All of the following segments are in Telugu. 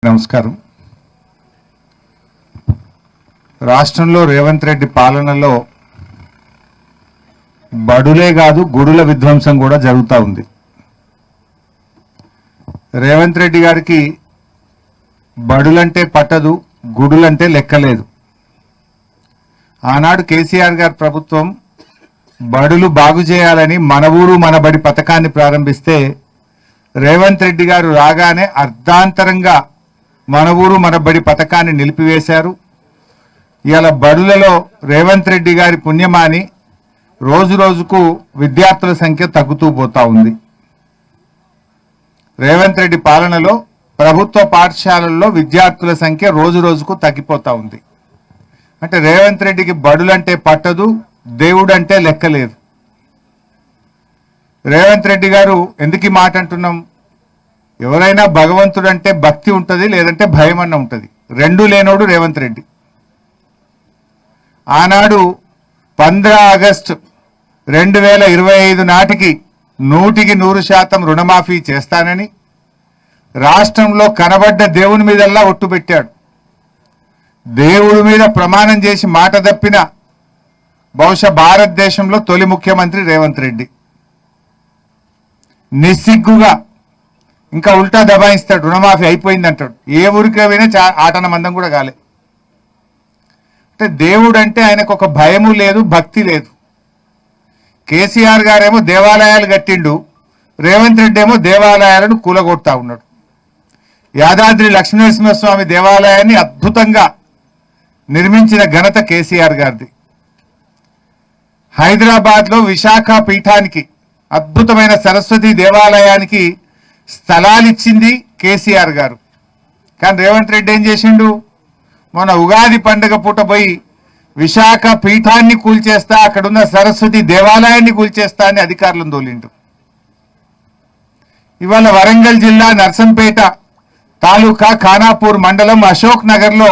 నమస్కారం. రాష్ట్రంలో రేవంత్ రెడ్డి పాలనలో బడులే కాదు గుడుల విధ్వంసం కూడా జరుగుతూ ఉంది. రేవంత్ రెడ్డి గారికి బడులంటే పట్టదు, గుడులంటే లెక్కలేదు. ఆనాడు కేసీఆర్ గారి ప్రభుత్వం బడులు బాగు చేయాలని మన ఊరు మన బడి పథకాన్ని ప్రారంభిస్తే రేవంత్ రెడ్డి గారు రాగానే అర్ధాంతరంగా మన ఊరు మన బడి పథకాన్ని నిలిపివేశారు. ఇలా బడులలో రేవంత్ రెడ్డి గారి పుణ్యమాని రోజు రోజుకు విద్యార్థుల సంఖ్య తగ్గుతూ పోతా ఉంది. రేవంత్ రెడ్డి పాలనలో ప్రభుత్వ పాఠశాలల్లో విద్యార్థుల సంఖ్య రోజు రోజుకు తగ్గిపోతా ఉంది. అంటే రేవంత్ రెడ్డికి బడులంటే పట్టదు, దేవుడంటే లెక్కలేదు. రేవంత్ రెడ్డి గారు ఎందుకు ఈ మాట అంటున్నాం? ఎవరైనా భగవంతుడంటే భక్తి ఉంటుంది, లేదంటే భయం అన్న ఉంటుంది. రెండు లేనోడు రేవంత్ రెడ్డి. ఆనాడు 15 ఆగస్టు 2025 నాటికి 100% రుణమాఫీ చేస్తానని రాష్ట్రంలో కనబడ్డ దేవుని మీదల్లా ఒట్టు పెట్టాడు. దేవుడి మీద ప్రమాణం చేసి మాట తప్పిన బహుశా భారతదేశంలో తొలి ముఖ్యమంత్రి రేవంత్ రెడ్డి. నిస్సిగ్గుగా ఇంకా ఉల్టా దబాయిస్తాడు, రుణమాఫీ అయిపోయింది అంటాడు. ఏ ఊరికి పోయినా ఆటన మందం కూడా కాలే. అంటే దేవుడు అంటే ఆయనకు ఒక భయము లేదు, భక్తి లేదు. కేసీఆర్ గారేమో దేవాలయాలు కట్టిండు, రేవంత్ రెడ్డి ఏమో దేవాలయాలను కూలగొడతా ఉన్నాడు. యాదాద్రి లక్ష్మీనరసింహస్వామి దేవాలయాన్ని అద్భుతంగా నిర్మించిన ఘనత కేసీఆర్ గారిది. హైదరాబాద్లో విశాఖ పీఠానికి అద్భుతమైన సరస్వతి దేవాలయానికి స్థలాలిచ్చింది కేసీఆర్ గారు. కానీ రేవంత్ రెడ్డి ఏం చేసిండు? మొన్న ఉగాది పండుగ పూట పోయి విశాఖ పీఠాన్ని కూల్చేస్తా, అక్కడున్న సరస్వతి దేవాలయాన్ని కూల్చేస్తా అని అధికారులను తోలిండు. ఇవాళ వరంగల్ జిల్లా నర్సంపేట తాలూకా ఖానాపూర్ మండలం అశోక్ నగర్లో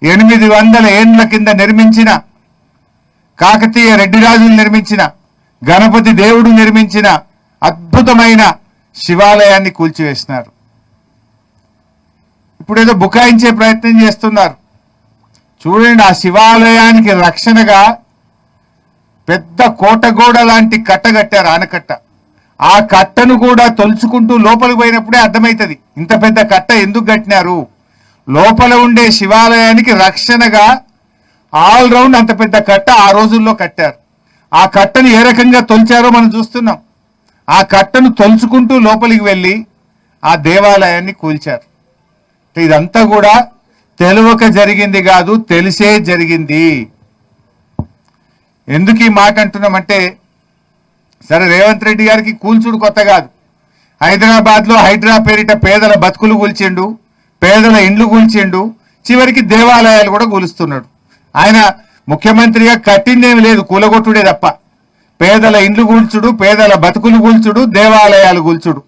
800 ఏండ్ల కింద నిర్మించిన కాకతీయ రెడ్డిరాజులు నిర్మించిన గణపతి దేవుడు నిర్మించిన అద్భుతమైన శివాలయాన్ని కూల్చివేసినారు. ఇప్పుడేదో బుకాయించే ప్రయత్నం చేస్తున్నారు. చూడండి, ఆ శివాలయానికి రక్షణగా పెద్ద కోటగోడ లాంటి కట్ట కట్టారు, ఆనకట్ట. ఆ కట్టను కూడా తొలుచుకుంటూ లోపలికి పోయినప్పుడే అర్థమవుతుంది ఇంత పెద్ద కట్ట ఎందుకు కట్టినారు. లోపల ఉండే శివాలయానికి రక్షణగా ఆల్ రౌండ్ అంత పెద్ద కట్ట ఆ రోజుల్లో కట్టారు. ఆ కట్టను ఏ రకంగా తొలిచారో మనం చూస్తున్నాం. ఆ కట్టను తొలుచుకుంటూ లోపలికి వెళ్ళి ఆ దేవాలయాన్ని కూల్చారు. ఇదంతా కూడా తెలియక జరిగింది కాదు, తెలిసే జరిగింది. ఎందుకు ఈ మాట అంటున్నామంటే, సరే రేవంత్ రెడ్డి గారికి కూల్చుడు కొత్త కాదు. హైదరాబాద్లో హైడ్రా పేరిట పేదల బతుకులు కూల్చిండు, పేదల ఇండ్లు కూల్చిండు, చివరికి దేవాలయాలు కూడా కూలుస్తున్నాడు. ఆయన ముఖ్యమంత్రిగా కట్టిందేమి లేదు, కూలగొట్టుడే తప్ప. పేదల ఇండ్లు కూల్చుడు, పేదల బతుకులు కూల్చుడు, దేవాలయాలు కూల్చుడు,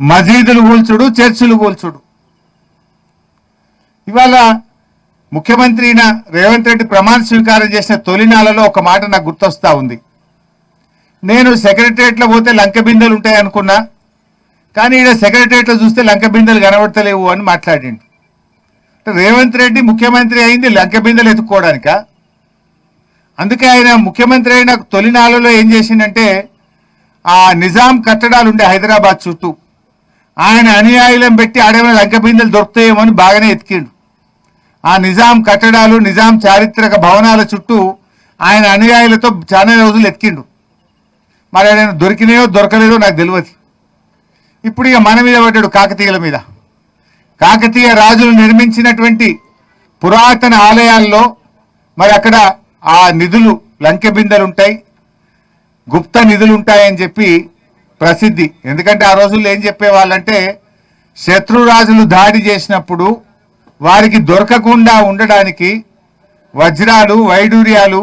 మసీదులు కూల్చుడు, చర్చిలు కూల్చుడు. ఇవాళ ముఖ్యమంత్రి రేవంత్ రెడ్డి ప్రమాణ స్వీకారం చేసిన తొలినాలలో ఒక మాట నాకు గుర్తొస్తా ఉంది. నేను సెక్రటరియట్లో పోతే లంక బిందెలు ఉంటాయి అనుకున్నా, కానీ ఈడ సెక్రటరియట్లో చూస్తే లంక బిందెలు కనబడతలేవు అని మాట్లాడిండు. రేవంత్ రెడ్డి ముఖ్యమంత్రి అయింది లంక బిందెలు ఎత్తుక్కోవడానిక? అందుకే ఆయన ముఖ్యమంత్రి అయిన తొలినాలలో ఏం చేసిందంటే, ఆ నిజాం కట్టడాలు ఉండే హైదరాబాద్ చుట్టూ ఆయన అనుయాయులను పెట్టి ఆడేమైనా లంక బిందెలు దొరుకుతాయేమో అని బాగానే ఎతికిండు. ఆ నిజాం కట్టడాలు, నిజాం చారిత్రక భవనాల చుట్టూ ఆయన అనుయాయులతో చాలా రోజులు ఎతికిండు. మరి ఆయన దొరికినాయో దొరకలేదో నాకు తెలియదు. ఇప్పుడు ఇక మన మీద పడ్డాడు, కాకతీయుల మీద. కాకతీయ రాజులు నిర్మించినటువంటి పురాతన ఆలయాల్లో మరి అక్కడ ఆ నిధులు లంకె బిందెలు ఉంటాయి, గుప్త నిధులు ఉంటాయని చెప్పి ప్రసిద్ధి. ఎందుకంటే ఆ రోజుల్లో ఏం చెప్పేవాళ్ళంటే, శత్రురాజులు దాడి చేసినప్పుడు వారికి దొరకకుండా ఉండడానికి వజ్రాలు, వైడూర్యాలు,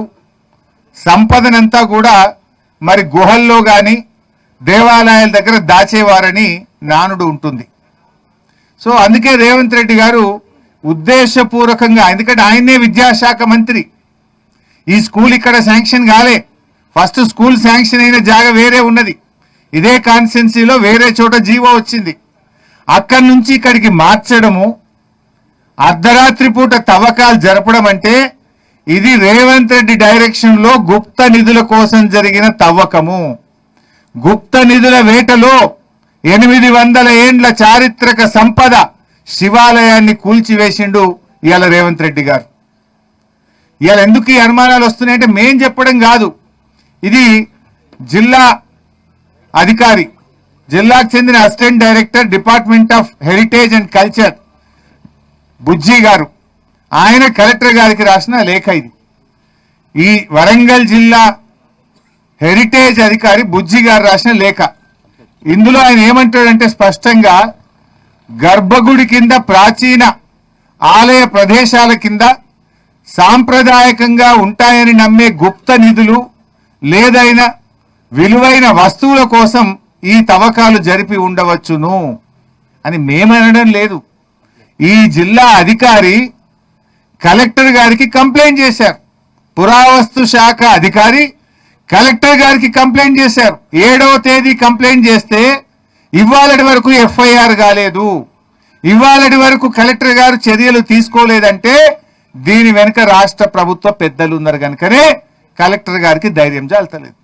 సంపదనంతా కూడా మరి గుహల్లో కానీ దేవాలయాల దగ్గర దాచేవారని నానుడు ఉంటుంది. సో అందుకే రేవంత్ రెడ్డి గారు ఉద్దేశపూర్వకంగా, ఎందుకంటే ఆయనే విద్యాశాఖ మంత్రి, ఈ స్కూల్ ఇక్కడ శాంక్షన్ కాలే, ఫస్ట్ స్కూల్ శాంక్షన్ అయిన జాగా వేరే ఉన్నది, ఇదే కాన్స్టిట్యున్సీలో వేరే చోట జీవో వచ్చింది. అక్కడి నుంచి ఇక్కడికి మార్చడము, అర్ధరాత్రి పూట తవ్వకాలు జరపడం అంటే ఇది రేవంత్ రెడ్డి డైరెక్షన్ లో గుప్త నిధుల కోసం జరిగిన తవ్వకము. గుప్త నిధుల వేటలో 800 ఏండ్ల చారిత్రక సంపద శివాలయాన్ని కూల్చివేసిండు ఇవాళ రేవంత్ రెడ్డి గారు. ఇవాళ ఎందుకు ఈ అనుమానాలు వస్తున్నాయంటే మేం చెప్పడం కాదు, ఇది జిల్లా అధికారి, జిల్లాకు చెందిన assistant director department of heritage and culture Bujji గారు, ఆయన కలెక్టర్ గారికి రాసిన లేఖ ఇది. ఈ వరంగల్ జిల్లా హెరిటేజ్ అధికారి బుజ్జి గారు రాసిన లేఖ. ఇందులో ఆయన ఏమంటాడంటే స్పష్టంగా గర్భగుడి కింద ప్రాచీన ఆలయ ప్రదేశాల కింద సాంప్రదాయకంగా ఉంటాయని నమ్మే గుప్త నిధులు లేదైనా విలువైన వస్తువుల కోసం ఈ తవ్వకాలు జరిపి ఉండవచ్చును అని మేమనడం లేదు. ఈ జిల్లా అధికారి కలెక్టర్ గారికి కంప్లైంట్ చేశారు. పురావస్తు శాఖ అధికారి కలెక్టర్ గారికి కంప్లైంట్ చేశారు. 7వ తేదీ కంప్లైంట్ చేస్తే ఇవాళటి వరకు ఎఫ్ఐఆర్ కాలేదు, ఇవాళటి వరకు కలెక్టర్ గారు చర్యలు తీసుకోలేదంటే దీని వెనుక రాష్ట్ర ప్రభుత్వ పెద్దలు ఉన్నారు కనుకనే కలెక్టర్ గారికి ధైర్యం చాలతలేదు.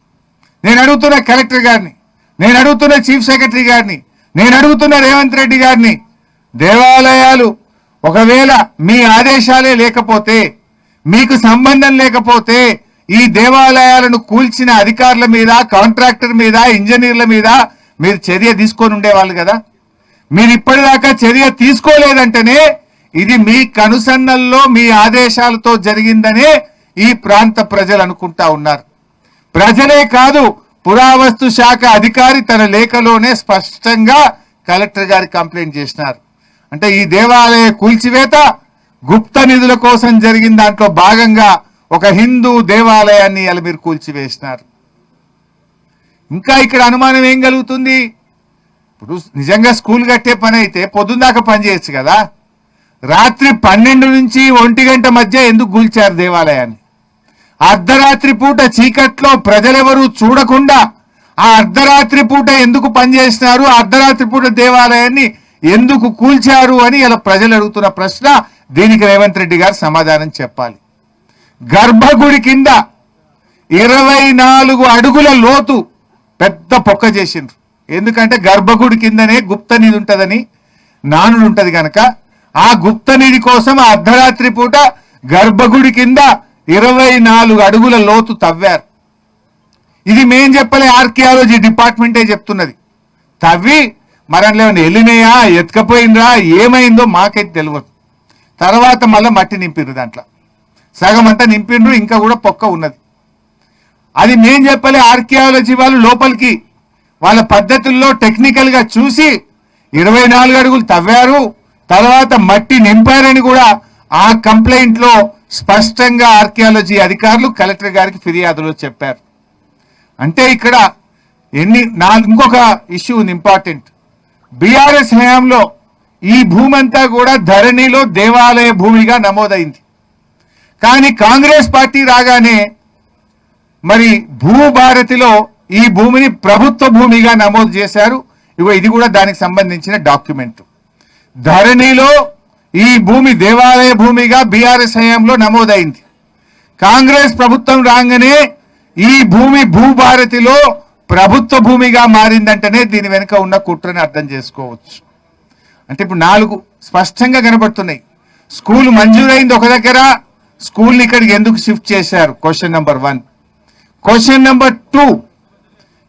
నేను అడుగుతున్న కలెక్టర్ గారిని, నేను అడుగుతున్న చీఫ్ సెక్రటరీ గారిని, నేను అడుగుతున్న రేవంత్ రెడ్డి గారిని, దేవాలయాలు ఒకవేళ మీ ఆదేశాలే లేకపోతే, మీకు సంబంధం లేకపోతే ఈ దేవాలయాలను కూల్చిన అధికారుల మీద, కాంట్రాక్టర్ మీద, ఇంజనీర్ల మీద మీరు చర్య తీసుకొని ఉండేవాళ్ళు కదా. మీరు ఇప్పటిదాకా చర్య తీసుకోలేదంటేనే ఇది మీ కనుసన్నల్లో మీ ఆదేశాలతో జరిగిందనే ఈ ప్రాంత ప్రజలు అనుకుంటా ఉన్నారు. ప్రజలే కాదు, పురావస్తు శాఖ అధికారి తన లేఖలోనే స్పష్టంగా కలెక్టర్ గారికి కంప్లైంట్ చేసినారు. అంటే ఈ దేవాలయ కూల్చివేత గుప్త నిధుల కోసం జరిగిన దాంట్లో భాగంగా ఒక హిందూ దేవాలయాన్ని ఇలా మీరు కూల్చివేసినారు. ఇంకా ఇక్కడ అనుమానం ఏం కలుగుతుంది? ఇప్పుడు నిజంగా స్కూల్ కట్టే పని అయితే పొద్దున్నాక పని చేయొచ్చు కదా. రాత్రి 12 నుంచి 1 గంట మధ్య ఎందుకు కూల్చారు దేవాలయాన్ని? అర్ధరాత్రి పూట చీకట్లో ప్రజలెవరూ చూడకుండా ఆ అర్ధరాత్రి పూట ఎందుకు పనిచేసినారు, అర్ధరాత్రి పూట దేవాలయాన్ని ఎందుకు కూల్చారు అని ఇలా ప్రజలు అడుగుతున్న ప్రశ్న. దీనికి రేవంత్ రెడ్డి గారు సమాధానం చెప్పాలి. గర్భగుడి కింద 24 అడుగుల లోతు పెద్ద పొక్క చేసిండ్రు. ఎందుకంటే గర్భగుడి కిందనే గుప్త నిధి ఉంటుందని నానుడు ఉంటది కనుక ఆ గుప్త నిధి కోసం ఆ అర్ధరాత్రి పూట గర్భగుడి కింద 24 అడుగుల లోతు తవ్వారు. ఇది మేం చెప్పలే, ఆర్కియాలజీ డిపార్ట్మెంటే చెప్తున్నది. తవ్వి మరన్నా వెళ్ళినాయా, ఎత్తుకపోయిండ్రా, ఏమైందో మాకైతే తెలియదు. తర్వాత మళ్ళీ మట్టి నింపిండ్రు, దాంట్లో సగం అంతా నింపిండ్రు, ఇంకా కూడా పొక్క ఉన్నది. అది మేం చెప్పలే, ఆర్కియాలజీ వాళ్ళు లోపలికి వాళ్ళ పద్ధతుల్లో టెక్నికల్ గా చూసి 24 అడుగులు తవ్వారు, తర్వాత మట్టి నింపారని కూడా ఆ కంప్లైంట్ లో స్పష్టంగా ఆర్కియాలజీ అధికారులు కలెక్టర్ గారికి ఫిర్యాదులో చెప్పారు. అంటే ఇక్కడ ఇంకొక ఇష్యూ ఉంది ఇంపార్టెంట్. బీఆర్ఎస్ హయాంలో ఈ భూమి అంతా కూడా ధరణిలో దేవాలయ భూమిగా నమోదైంది. కానీ కాంగ్రెస్ పార్టీ రాగానే మరి భూభారతిలో ఈ భూమిని ప్రభుత్వ భూమిగా నమోదు చేశారు. ఇది కూడా దానికి సంబంధించిన డాక్యుమెంట్. ధరణిలో ఈ భూమి దేవాలయ భూమిగా బీఆర్ఎస్ హయాంలో నమోదైంది. కాంగ్రెస్ ప్రభుత్వం రాగానే ఈ భూమి భూభారతిలో ప్రభుత్వ భూమిగా మారిందంటేనే దీని వెనుక ఉన్న కుట్రని అర్థం చేసుకోవచ్చు. అంటే ఇప్పుడు 4 స్పష్టంగా కనబడుతున్నాయి. స్కూల్ మంజూరైంది ఒక దగ్గర, స్కూల్ని ఇక్కడికి ఎందుకు షిఫ్ట్ చేశారు? Question number 1. క్వశ్చన్ నెంబర్ 2,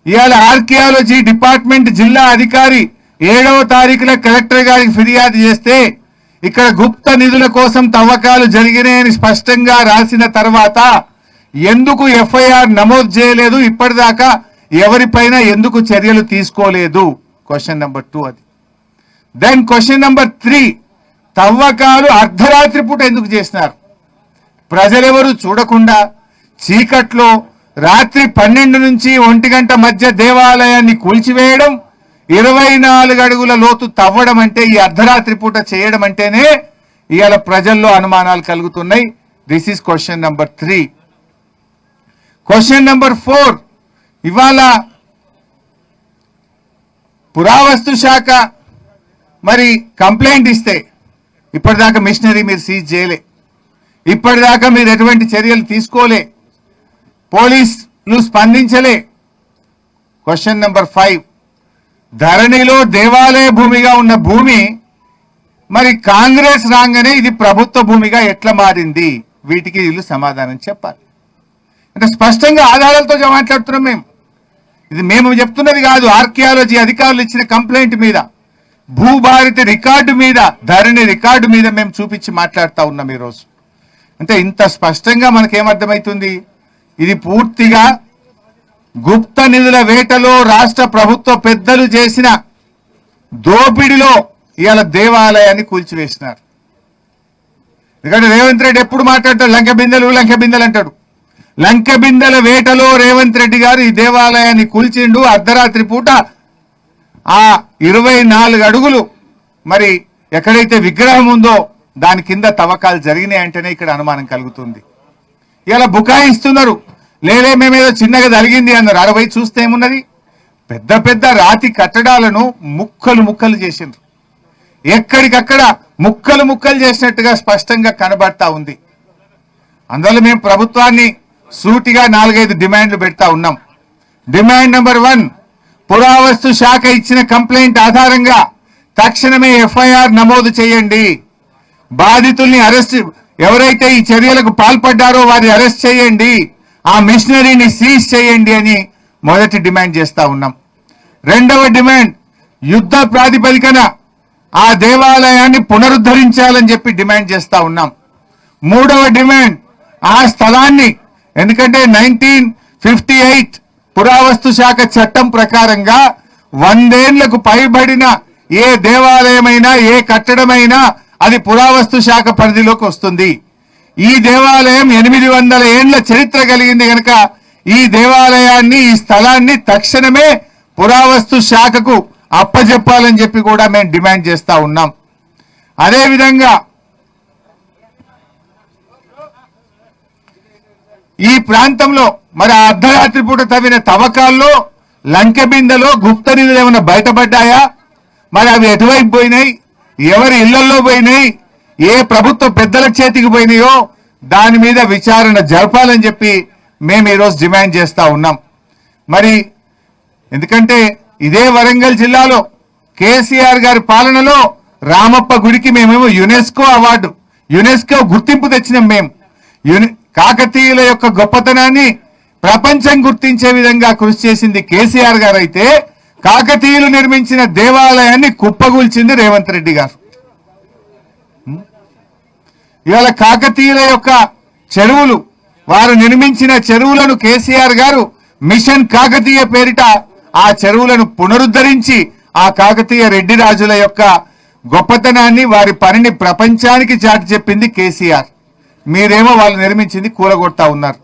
ఇవాళ ఆర్కియాలజీ డిపార్ట్మెంట్ జిల్లా అధికారి 7వ తారీఖున కలెక్టర్ గారికి ఫిర్యాదు చేస్తే ఇక్కడ గుప్త నిధుల కోసం తవ్వకాలు జరిగినాయని స్పష్టంగా రాసిన తర్వాత ఎందుకు ఎఫ్ఐఆర్ నమోదు చేయలేదు, ఇప్పటిదాకా ఎవరిపైన ఎందుకు చర్యలు తీసుకోలేదు? క్వశ్చన్ నెంబర్ 2 అది. దెన్ క్వశ్చన్ నెంబర్ 3, తవ్వకాలు అర్ధరాత్రి పూట ఎందుకు చేసినారు? ప్రజలెవరు చూడకుండా చీకట్లో రాత్రి 12 నుంచి 1 గంట మధ్య దేవాలయాన్ని కూల్చివేయడం, 24 అడుగుల లోతు తవ్వడం అంటే, ఈ అర్ధరాత్రి పూట చేయడం అంటేనే ఇవాళ ప్రజల్లో అనుమానాలు కలుగుతున్నాయి. This is question number 3. Question number 4, ఇవాళ పురావస్తు శాఖ మరి కంప్లైంట్ ఇస్తే ఇప్పటిదాకా మిషనరీ మీరు సీజ్ చేయలే, ఇప్పటిదాకా మీరు ఎటువంటి చర్యలు తీసుకోలే, పోలీసులు స్పందించలే. క్వశ్చన్ నెంబర్ 5, ధరణిలో దేవాలయ భూమిగా ఉన్న భూమి మరి కాంగ్రెస్ రాగానే ఇది ప్రభుత్వ భూమిగా ఎట్లా మారింది? వీటికి వీళ్ళు సమాధానం చెప్పాలి. అంటే స్పష్టంగా ఆధారాలతో మాట్లాడుతున్నాం మేము. ఇది మేము చెప్తున్నది కాదు, ఆర్కియాలజీ అధికారులు ఇచ్చిన కంప్లైంట్ మీద, భూభారతి రికార్డు మీద, ధరణి రికార్డు మీద మేము చూపించి మాట్లాడుతూ ఉన్నాం ఈరోజు. అంటే ఇంత స్పష్టంగా మనకేమర్థమవుతుంది? ఇది పూర్తిగా గుప్త నిధుల వేటలో రాష్ట్ర ప్రభుత్వ పెద్దలు చేసిన దోపిడిలో ఇవాళ దేవాలయాన్ని కూల్చివేసినారు. ఎందుకంటే రేవంత్ రెడ్డి ఎప్పుడు మాట్లాడతాడు లంక బిందెలు అంటాడు. లంక బిందెల వేటలో రేవంత్ రెడ్డి గారు ఈ దేవాలయాన్ని కూల్చిండు. అర్ధరాత్రి పూట ఆ 24 అడుగులు మరి ఎక్కడైతే విగ్రహం ఉందో దాని కింద తవ్వకాలు జరిగినాయి అంటేనే ఇక్కడ అనుమానం కలుగుతుంది. ఇలా బుకాయిస్తున్నారు, లేలే మేమేదో చిన్నగా జరిగింది అన్నారు. 60 చూస్తే ఏమున్నది? పెద్ద పెద్ద రాతి కట్టడాలను ముక్కలు చేసిండ్రు. ఎక్కడికక్కడ ముక్కలు చేసినట్టుగా స్పష్టంగా కనబడతా ఉంది. అందువల్ల మేము ప్రభుత్వాన్ని సూటిగా 4-5 డిమాండ్లు పెడతా ఉన్నాం. డిమాండ్ నెంబర్ 1, పురావస్తు శాఖ ఇచ్చిన కంప్లైంట్ ఆధారంగా తక్షణమే ఎఫ్ఐఆర్ నమోదు చేయండి. బాధితుల్ని అరెస్ట్, ఎవరైతే ఈ చర్యలకు పాల్పడ్డారో వారిని అరెస్ట్ చేయండి. ఆ మిషనరీని సీజ్ చేయండి అని మొదటి డిమాండ్ చేస్తా ఉన్నాం. రెండవ డిమాండ్, యుద్ధ ప్రాతిపదికన ఆ దేవాలయాన్ని పునరుద్ధరించాలని చెప్పి డిమాండ్ చేస్తా ఉన్నాం. మూడవ డిమాండ్, ఆ స్థలాన్ని, ఎందుకంటే 1958 పురావస్తు శాఖ చట్టం ప్రకారంగా 100 ఏళ్లకు పైబడిన ఏ దేవాలయమైనా ఏ కట్టడమైనా అది పురావస్తు శాఖ పరిధిలోకి వస్తుంది. ఈ దేవాలయం 800 ఏళ్ల చరిత్ర కలిగింది కనుక ఈ దేవాలయాన్ని, ఈ స్థలాన్ని తక్షణమే పురావస్తు శాఖకు అప్పజెప్పాలని చెప్పి కూడా మేము డిమాండ్ చేస్తా ఉన్నాం. అదేవిధంగా ఈ ప్రాంతంలో మరి అర్ధరాత్రి పూట తవ్విన తవ్వకాల్లో లంకెబిందలో గుప్త నిధులు ఏమైనా బయటపడ్డాయా? మరి అవి ఎటువైపు పోయినాయి? ఎవరి ఇళ్లలో పోయినాయి? ఏ ప్రభుత్వ పెద్దల చేతికి పోయినాయో దాని మీద విచారణ జరపాలని చెప్పి మేము ఈరోజు డిమాండ్ చేస్తా ఉన్నాం. మరి ఎందుకంటే ఇదే వరంగల్ జిల్లాలో కేసీఆర్ గారి పాలనలో రామప్ప గుడికి మేమేమో యునెస్కో అవార్డు, యునెస్కో గుర్తింపు తెచ్చినాం. మేము కాకతీయుల యొక్క గొప్పతనాన్ని ప్రపంచం గుర్తించే విధంగా కృషి చేసింది కేసీఆర్ గారు అయితే, కాకతీయులు నిర్మించిన దేవాలయాన్ని కుప్పగూల్చింది రేవంత్ రెడ్డి గారు. ఇవాళ కాకతీయుల యొక్క చెరువులు, వారు నిర్మించిన చెరువులను కేసీఆర్ గారు మిషన్ కాకతీయ పేరిట ఆ చెరువులను పునరుద్ధరించి ఆ కాకతీయ రెడ్డి రాజుల యొక్క గొప్పతనాన్ని, వారి పనిని ప్రపంచానికి చాటి చెప్పింది కేసీఆర్. మీరేమో వాళ్ళు నిర్మించింది కూలగొడతా ఉన్నారు.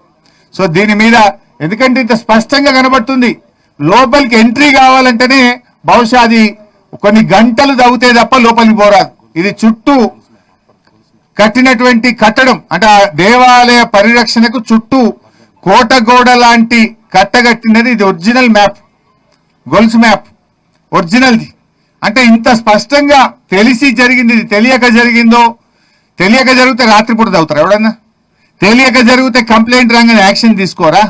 సో దీని మీద ఎందుకంటే ఇంత స్పష్టంగా కనబడుతుంది, లోపలికి ఎంట్రీ కావాలంటేనే బహుశా అది కొన్ని గంటలు తవ్వుతే తప్ప లోపలికి పోరాదు. ఇది చుట్టూ కట్టినటువంటి కట్టడం, అంటే ఆ దేవాలయ పరిరక్షణకు చుట్టూ కోటగోడ లాంటి కట్టగట్టినది. ఇది ఒరిజినల్ మ్యాప్, గొలుసు మ్యాప్ ఒరిజినల్ది. అంటే ఇంత స్పష్టంగా తెలిసి జరిగింది. ఇది తెలియక జరిగిందో, తెలియక జరిగితే రాత్రిపూట తవ్వుతారా ఎవడన్నా? తెలియక జరిగితే కంప్లైంట్ రాగానే యాక్షన్ తీసుకోరా?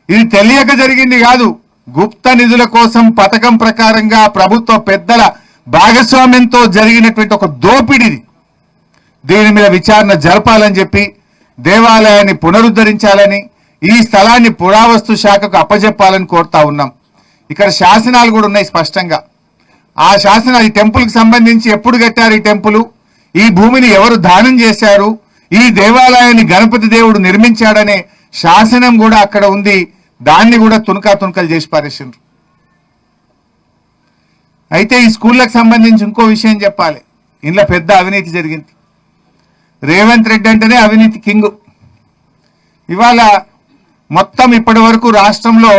ఇది తెలియక జరిగింది కాదు, గుప్త నిధుల కోసం పథకం ప్రకారంగా ప్రభుత్వ పెద్దల భాగస్వామ్యంతో జరిగినటువంటి ఒక దోపిడీ. దీని మీద విచారణ జరపాలని చెప్పి, దేవాలయాన్ని పునరుద్ధరించాలని, ఈ స్థలాన్ని పురావస్తు శాఖకు అప్పజెప్పాలని కోరుతా ఉన్నాం. ఇక్కడ శాసనాలు కూడా ఉన్నాయి స్పష్టంగా. ఆ శాసనాలు ఈ టెంపుల్కి సంబంధించి ఎప్పుడు కట్టారు ఈ టెంపుల్, ఈ భూమిని ఎవరు దానం చేశారు, ఈ దేవాలయాన్ని గణపతి దేవుడు నిర్మించాడనే శాసనం కూడా అక్కడ ఉంది. దాన్ని కూడా తునకలు చేసి పారేసిండ్రు. అయితే ఈ స్కూళ్ళకు సంబంధించి ఇంకో విషయం చెప్పాలి. ఇంట్లో పెద్ద అవినీతి జరిగింది. రేవంత్ రెడ్డి అంటేనే అవినీతి కింగు. ఇవాళ మొత్తం ఇప్పటి వరకు రాష్ట్రంలో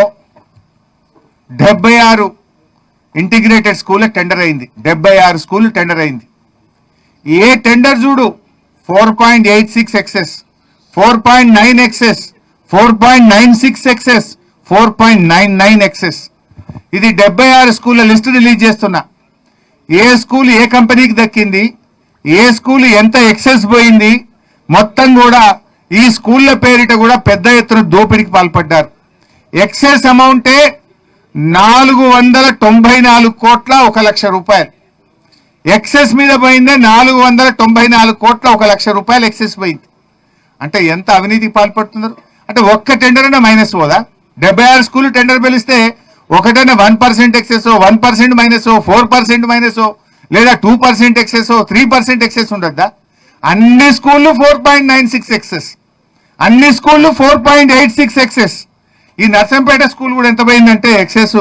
76 ఇంటిగ్రేటెడ్ స్కూల్ టెండర్ అయింది. 76 స్కూల్ టెండర్ అయింది. ఏ టెండర్ చూడు 4.86 ఎక్సెస్, 4.9 ఎక్సెస్, 4.96 ఎక్సెస్, 4.99 ఎక్సెస్. ఇది 76 స్కూళ్ళ లిస్టు రిలీజ్ చేస్తున్నా. ఏ స్కూల్ ఏ కంపెనీకి దక్కింది, ఏ స్కూల్ ఎంత ఎక్సెస్ పోయింది, మొత్తం కూడా ఈ స్కూళ్ళ పేరిట కూడా పెద్ద ఎత్తున దోపిడీకి పాల్పడ్డారు. ఎక్సెస్ అమౌంటే 494 కోట్ల 1 లక్ష రూపాయలు. ఎక్సెస్ మీద పోయిందే 494 కోట్ల 1 లక్ష రూపాయలు ఎక్సెస్ పోయింది. అంటే ఎంత అవినీతికి పాల్పడుతున్నారు. అంటే ఒక్క టెండర్ అయినా మైనస్ పోదా? 76 స్కూల్ టెండర్ పిలిస్తే ఒకటైనా 1% ఎక్సెస్, 1% మైనస్, 4% మైనస్, లేదా 2% ఎక్సెస్, 3% ఎక్సెస్ ఉండద్దా? అన్ని స్కూళ్ళు 4.96 ఎక్సెస్, అన్ని స్కూళ్ళు 4.86 ఎక్సెస్. ఈ నర్సంపేట స్కూల్ కూడా ఎంత పోయిందంటే ఎక్సెస్,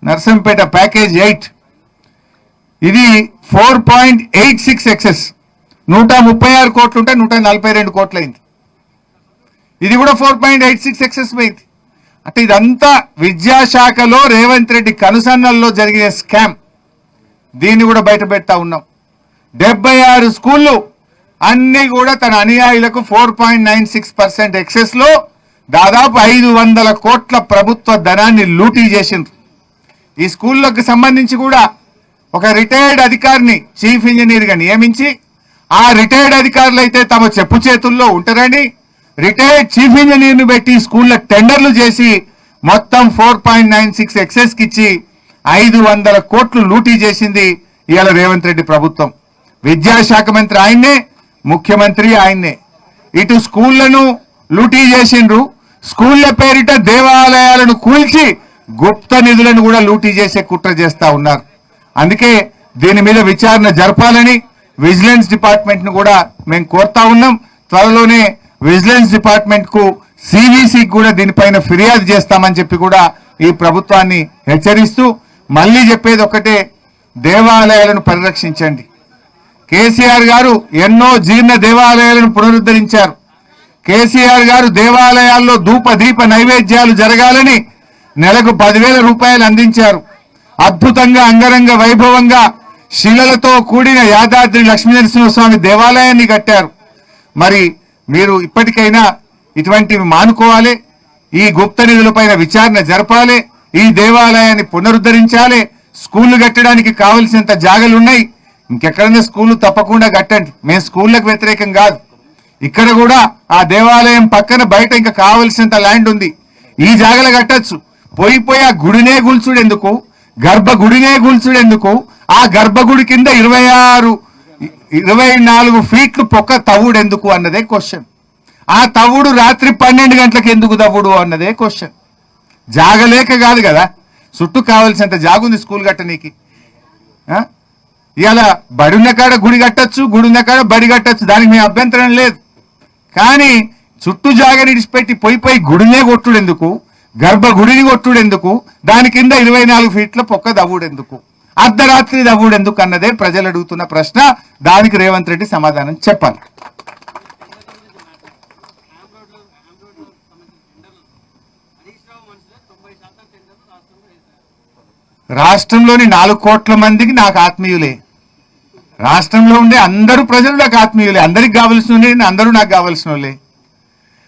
నర్సంపేట ప్యాకేజ్ 8 ఇది 4.86 ఎక్సెస్. 136 కోట్లు ఉంటే 142 కోట్లు అయింది. ఇది కూడా 4.86 ఎక్సెస్ పోయింది. అంటే ఇదంతా విద్యాశాఖలో రేవంత్ రెడ్డి కనుసన్నల్లో జరిగే స్కామ్. దీన్ని కూడా బయట పెడతా ఉన్నాం. 76 స్కూళ్ళు అన్ని కూడా తన అనుయాయులకు 4.96% ఎక్సెస్ లో దాదాపు 500 కోట్ల ప్రభుత్వ ధనాన్ని లూటీ చేసిండ్రు. ఈ స్కూళ్ళకు సంబంధించి కూడా ఒక రిటైర్డ్ అధికారిని చీఫ్ ఇంజనీర్ గా నియమించి, ఆ రిటైర్డ్ అధికారులు అయితే తమ చెప్పు చేతుల్లో ఉంటారని రిటైర్డ్ చీఫ్ ఇంజనీర్ ని పెట్టి స్కూళ్ళ టెండర్లు చేసి మొత్తం 4.96 ఎక్సెస్ కి ఇచ్చి 500 కోట్లు లూటీ చేసింది ఇవాళ రేవంత్ రెడ్డి ప్రభుత్వం. విద్యాశాఖ మంత్రి ఆయన్నే, ముఖ్యమంత్రి ఆయన్నే. ఇటు స్కూళ్లను లూటీ చేసిండ్రు, స్కూళ్ల పేరిట దేవాలయాలను కూల్చి గుప్త నిధులను కూడా లూటీ చేసే కుట్ర చేస్తా ఉన్నారు. అందుకే దీని మీద విచారణ జరపాలని విజిలెన్స్ డిపార్ట్మెంట్ ను కూడా మేము కోరుతా ఉన్నాం. త్వరలోనే విజిలెన్స్ డిపార్ట్మెంట్ కు, సివిసికి కూడా దీనిపైన ఫిర్యాదు చేస్తామని చెప్పి కూడా ఈ ప్రభుత్వాన్ని హెచ్చరిస్తూ మళ్ళీ చెప్పేది ఒకటే, దేవాలయాలను పరిరక్షించండి. కేసీఆర్ గారు ఎన్నో జీర్ణ దేవాలయాలను పునరుద్ధరించారు. కేసీఆర్ గారు దేవాలయాల్లో ధూప దీప నైవేద్యాలు జరగాలని నెలకు 10,000 రూపాయలు అందించారు. అద్భుతంగా అంగరంగ వైభవంగా శిలలతో కూడిన యాదాద్రి లక్ష్మీనరసింహస్వామి దేవాలయాన్ని కట్టారు. మరి మీరు ఇప్పటికైనా ఇటువంటివి మానుకోవాలి. ఈ గుప్త నిధులపైన విచారణ జరపాలి. ఈ దేవాలయాన్ని పునరుద్ధరించాలి. స్కూళ్లు కట్టడానికి కావలసినంత జాగలున్నాయి. ఇంకెక్కడైనా స్కూళ్లు తప్పకుండా కట్టండి. మేము స్కూళ్లకు వ్యతిరేకం కాదు. ఇక్కడ కూడా ఆ దేవాలయం పక్కన బయట ఇంకా కావలసినంత ల్యాండ్ ఉంది. ఈ జాగలు కట్టచ్చు. పోయి ఆ గుడినే గుల్చుడు ఎందుకు? గర్భగుడినే గుల్చుడు ఎందుకు? ఆ గర్భగుడి కింద 24 ఫీట్లు పొక్క తవ్వుడు ఎందుకు అన్నదే క్వశ్చన్. ఆ తవ్వుడు రాత్రి 12 గంటలకు ఎందుకు తవ్వుడు అన్నదే క్వశ్చన్. జాగలేక కాదు కదా, చుట్టూ కావలసినంత జాగుంది స్కూల్ కట్టనీకి. ఇవాళ బడి ఉన్న కాడ గుడి కట్టచ్చు, గుడి ఉన్న కాడ బడి కట్టచ్చు, దానికి మేము అభ్యంతరం లేదు. కానీ చుట్టూ జాగని ఇడిచిపెట్టి పోయి గుడినే కొట్టుడు ఎందుకు? గర్భగుడిని కొట్టుడు ఎందుకు? దాని కింద 24 ఫీట్ల పొక్క దవ్వుడు ఎందుకు? అర్ధరాత్రి దవ్వుడు ఎందుకు అన్నదే ప్రజలు అడుగుతున్న ప్రశ్న. దానికి రేవంత్ రెడ్డి సమాధానం చెప్పాలి. రాష్ట్రంలోని 4 కోట్ల మందికి నాకు ఆత్మీయులే. రాష్ట్రంలో ఉండే అందరూ ప్రజలు నాకు ఆత్మీయులే. అందరికి కావలసిన అందరూ నాకు కావలసిన వాళ్ళే.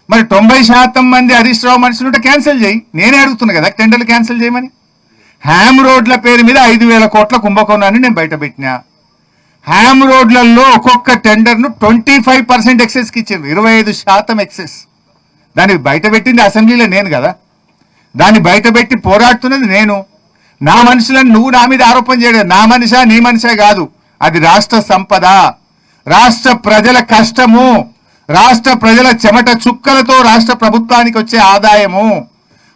మరి 90% మంది హరీష్ రావు మనుషులు ఉంటే క్యాన్సిల్ చేయి. నేనే అడుగుతున్నా కదా టెండర్లు క్యాన్సిల్ చేయమని. హ్యామ్ రోడ్ల పేరు మీద 5,000 కోట్ల కుంభకోణాన్ని నేను బయట పెట్టినా. హ్యామ్ రోడ్లలో ఒక్కొక్క టెండర్ను 25% ఎక్సెస్కి ఇచ్చింది, 25% ఎక్సెస్. దానికి బయట పెట్టింది అసెంబ్లీలో నేను కదా. దాన్ని బయట పెట్టి పోరాడుతున్నది నేను. నా మనుషులను నువ్వు నా మీద ఆరోపణ చేయడం. నా మనిషా నీ మనిషా కాదు, అది రాష్ట్ర సంపద, రాష్ట్ర ప్రజల కష్టము, రాష్ట్ర ప్రజల చెమట చుక్కలతో రాష్ట్ర ప్రభుత్వానికి వచ్చే ఆదాయము.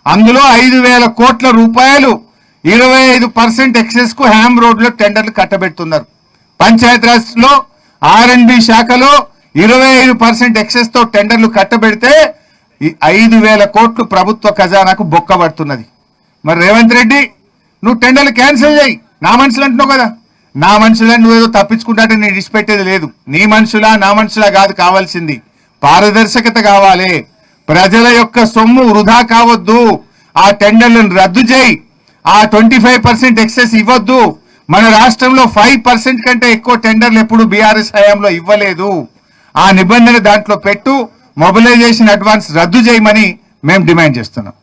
అందులో 5,000 కోట్ల రూపాయలు 25% ఎక్సెస్ కు హ్యామ్ రోడ్ లో టెండర్లు కట్టబెడుతున్నారు. పంచాయతీరాజ్ లో R&B శాఖలో 25% ఎక్సెస్ తో టెండర్లు కట్టబెడితే 5,000 కోట్లు ప్రభుత్వ ఖజానాకు బొక్కబడుతున్నది. మరి రేవంత్ రెడ్డి నువ్వు టెండర్లు క్యాన్సిల్ చేయి. నా మనుషులు అంటున్నావు కదా, నా మనుషులను నువ్వేదో తప్పించుకుంటే నేను ఇడిచిపెట్టేది లేదు. నీ మనుషులా నా మనుషులా కాదు, కావాల్సింది పారదర్శకత కావాలి. ప్రజల యొక్క సొమ్ము వృధా కావద్దు. ఆ టెండర్లను రద్దు చేయి. ఆ 25% ఎక్సెస్ ఇవ్వద్దు. మన రాష్ట్రంలో 5% కంటే ఎక్కువ టెండర్లు ఎప్పుడు బీఆర్ఎస్ హయాంలో ఇవ్వలేదు. ఆ నిబంధన దాంట్లో పెట్టు. మొబిలైజేషన్ అడ్వాన్స్ రద్దు చేయమని మేము డిమాండ్ చేస్తున్నాం.